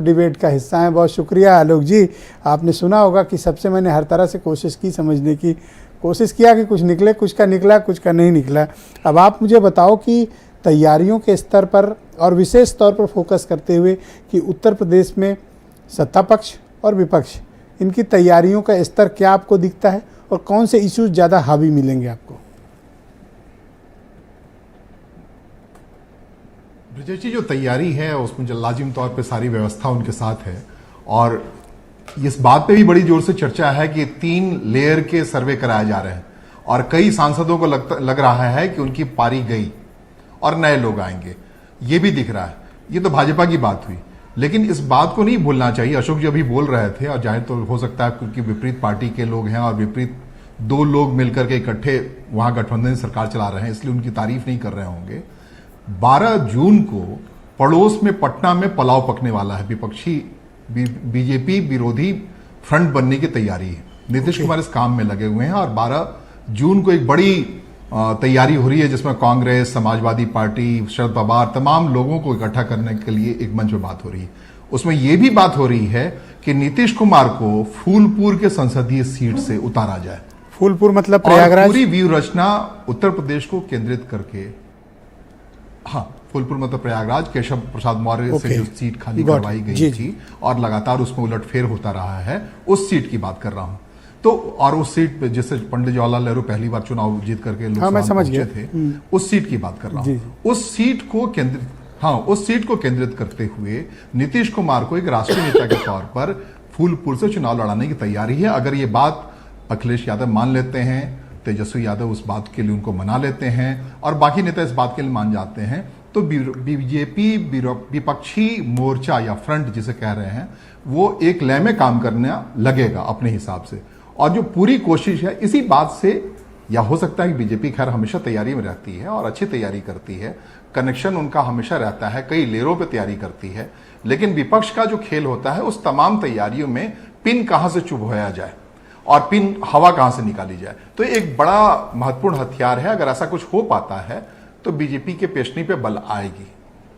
Debate का हिस्सा हैं। बहुत शुक्रिया आलोक जी। आपने सुना होगा कि सबसे मैंने हर तरह से कोशिश की, समझने की कोशिश किया कि कुछ निकले, कुछ का निकला, कुछ का नहीं निकला। अब आप मुझे बताओ कि तैयारियों के स्तर पर और विशेष तौर पर फोकस करते हुए कि उत्तर प्रदेश में सत्ता पक्ष और विपक्ष, इनकी तैयारियों का स्तर क्या आपको दिखता है और कौन से इश्यूज ज़्यादा हावी मिलेंगे आपको? ब्रिजेश जी, जो तैयारी है उसमें जो लाजिम तौर पे सारी व्यवस्था उनके साथ है और इस बात पे भी बड़ी जोर से चर्चा है कि 3 लेयर के सर्वे कराए जा रहे हैं और कई सांसदों को लग रहा है कि उनकी पारी गई और नए लोग आएंगे, ये भी दिख रहा है। ये तो भाजपा की बात हुई, लेकिन इस बात को नहीं भूलना चाहिए। अशोक जी अभी बोल रहे थे और जाहिर तो हो सकता है क्योंकि विपरीत पार्टी के लोग हैं और विपरीत 2 लोग मिलकर के इकट्ठे वहां गठबंधन सरकार चला रहे हैं, इसलिए उनकी तारीफ नहीं कर रहे होंगे। 12 जून को पड़ोस में पटना में पुलाव पकने वाला है। विपक्षी बीजेपी विरोधी फ्रंट बनने की तैयारी है। नीतीश कुमार इस काम में लगे हुए हैं और 12 जून को एक बड़ी तैयारी हो रही है जिसमें कांग्रेस, समाजवादी पार्टी, शरद पवार, तमाम लोगों को इकट्ठा करने के लिए एक मंच में बात हो रही है। उसमें यह भी बात हो रही है कि नीतीश कुमार को फूलपुर के संसदीय सीट से उतारा जाए। फूलपुर मतलब प्रयागराज? पूरी व्यू रचना उत्तर प्रदेश को केंद्रित करके, हाँ, फूलपुर मतलब प्रयागराज, केशव प्रसाद मौर्य से जो सीट खाली करवाई गई थी और लगातार उसमें उलटफेर होता रहा है, उस सीट की बात कर रहा हूं। तो और उस सीट पे जिससे पंडित जवाहरलाल नेहरू पहली बार चुनाव जीत करके लोकसभा पहुंचे थे, उस सीट की बात कर रहा हूं। उस सीट को केंद्रित करते हुए नीतीश कुमार को एक राष्ट्रीय नेता के तौर पर फूलपुर से चुनाव लड़ाने की तैयारी है। अगर ये बात अखिलेश यादव मान लेते हैं, तेजस्वी यादव उस बात के लिए उनको मना लेते हैं और बाकी नेता इस बात के लिए मान जाते हैं, तो बीजेपी विपक्षी मोर्चा या फ्रंट जिसे कह रहे हैं, वो एक लय में काम करने लगेगा अपने हिसाब से। और जो पूरी कोशिश है इसी बात से, या हो सकता है कि बीजेपी खैर हमेशा तैयारी में रहती है और अच्छी तैयारी करती है, कनेक्शन उनका हमेशा रहता है, कई लेयरों पे तैयारी करती है, लेकिन विपक्ष का जो खेल होता है उस तमाम तैयारियों में पिन कहां से चुभोया जाए और पिन हवा कहां से निकाली जाए। तो एक बड़ा महत्वपूर्ण हथियार है। अगर ऐसा कुछ हो पाता है तो बीजेपी के पेशनी पे बल आएगी।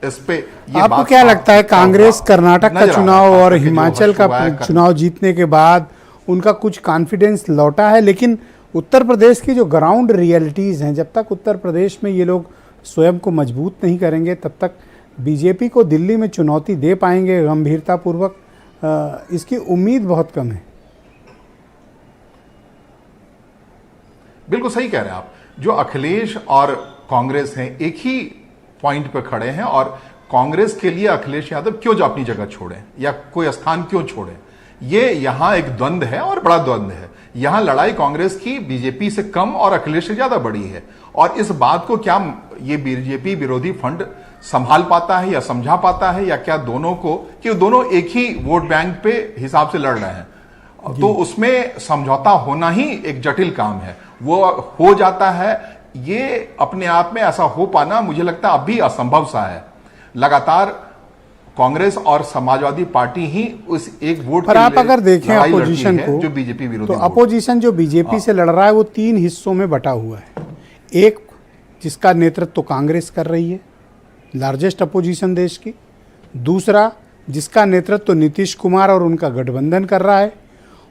इस पे ये आपको क्या लगता है, कांग्रेस कर्नाटक का चुनाव और हिमाचल का चुनाव जीतने के बाद उनका कुछ कॉन्फिडेंस लौटा है, लेकिन उत्तर प्रदेश की जो ग्राउंड रियलिटीज हैं, जब तक उत्तर प्रदेश में ये लोग स्वयं को मजबूत नहीं करेंगे तब तक बीजेपी को दिल्ली में चुनौती दे पाएंगे गंभीरतापूर्वक, इसकी उम्मीद बहुत कम है। बिल्कुल सही कह रहे हैं आप। जो अखिलेश और कांग्रेस हैं एक ही पॉइंट पर खड़े हैं और कांग्रेस के लिए अखिलेश यादव क्यों जो अपनी जगह छोड़े या कोई स्थान क्यों छोड़े, ये यहां एक द्वंद्व है और बड़ा द्वंद्व है। यहां लड़ाई कांग्रेस की बीजेपी से कम और अखिलेश से ज्यादा बड़ी है और इस बात को क्या ये बीजेपी विरोधी फंड संभाल पाता है या समझा पाता है, या क्या दोनों को, कि दोनों एक ही वोट बैंक पे हिसाब से लड़ रहे हैं, तो उसमें समझौता होना ही एक जटिल काम है। वो हो जाता है, ये अपने आप में ऐसा हो पाना मुझे लगता है अभी असंभव सा है। लगातार कांग्रेस और समाजवादी पार्टी ही उस एक वोट पर आप अगर देखें अपोजिशन को, जो बीजेपी विरोधी, तो अपोजिशन जो बीजेपी से लड़ रहा है वो 3 हिस्सों में बटा हुआ है। एक जिसका नेतृत्व तो कांग्रेस कर रही है, लार्जेस्ट अपोजिशन देश की। दूसरा जिसका नेतृत्व तो नीतीश कुमार और उनका गठबंधन कर रहा है,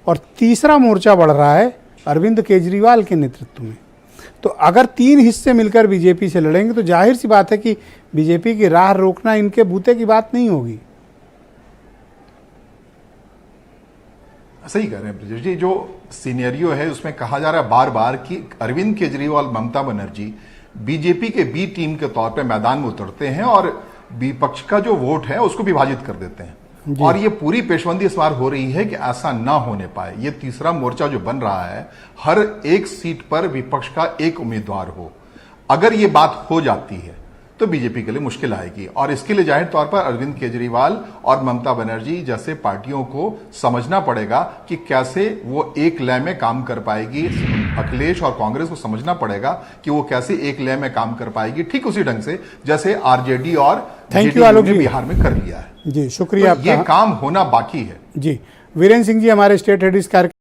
और तीसरा मोर्चा बढ़ रहा है अरविंद केजरीवाल के नेतृत्व में। तो अगर 3 हिस्से मिलकर बीजेपी से लड़ेंगे तो जाहिर सी बात है कि बीजेपी की राह रोकना इनके बूते की बात नहीं होगी। सही कह रहे हैं ब्रजेश जी। जो सिनेरियो है उसमें कहा जा रहा है बार बार कि अरविंद केजरीवाल, ममता बनर्जी बीजेपी के बी टीम के तौर पे मैदान में उतरते हैं और विपक्ष का जो वोट है उसको विभाजित कर देते हैं। और ये पूरी पेशबंदी इस बार हो रही है कि ऐसा ना होने पाए। ये तीसरा मोर्चा जो बन रहा है, हर एक सीट पर विपक्ष का एक उम्मीदवार हो। अगर ये बात हो जाती है तो बीजेपी के लिए मुश्किल आएगी और इसके लिए जाहिर तौर पर अरविंद केजरीवाल और ममता बनर्जी जैसे पार्टियों को समझना पड़ेगा कि कैसे वो एक लय में काम कर पाएगी। अखिलेश और कांग्रेस को समझना पड़ेगा कि वो कैसे एक लय में काम कर पाएगी, ठीक उसी ढंग से जैसे आरजेडी और जेडीयू ने बिहार में कर लिया है। जी शुक्रिया। तो ये काम होना बाकी है। जी वीरेंद्र सिंह जी हमारे स्टेट हेड इस कार्यक्रम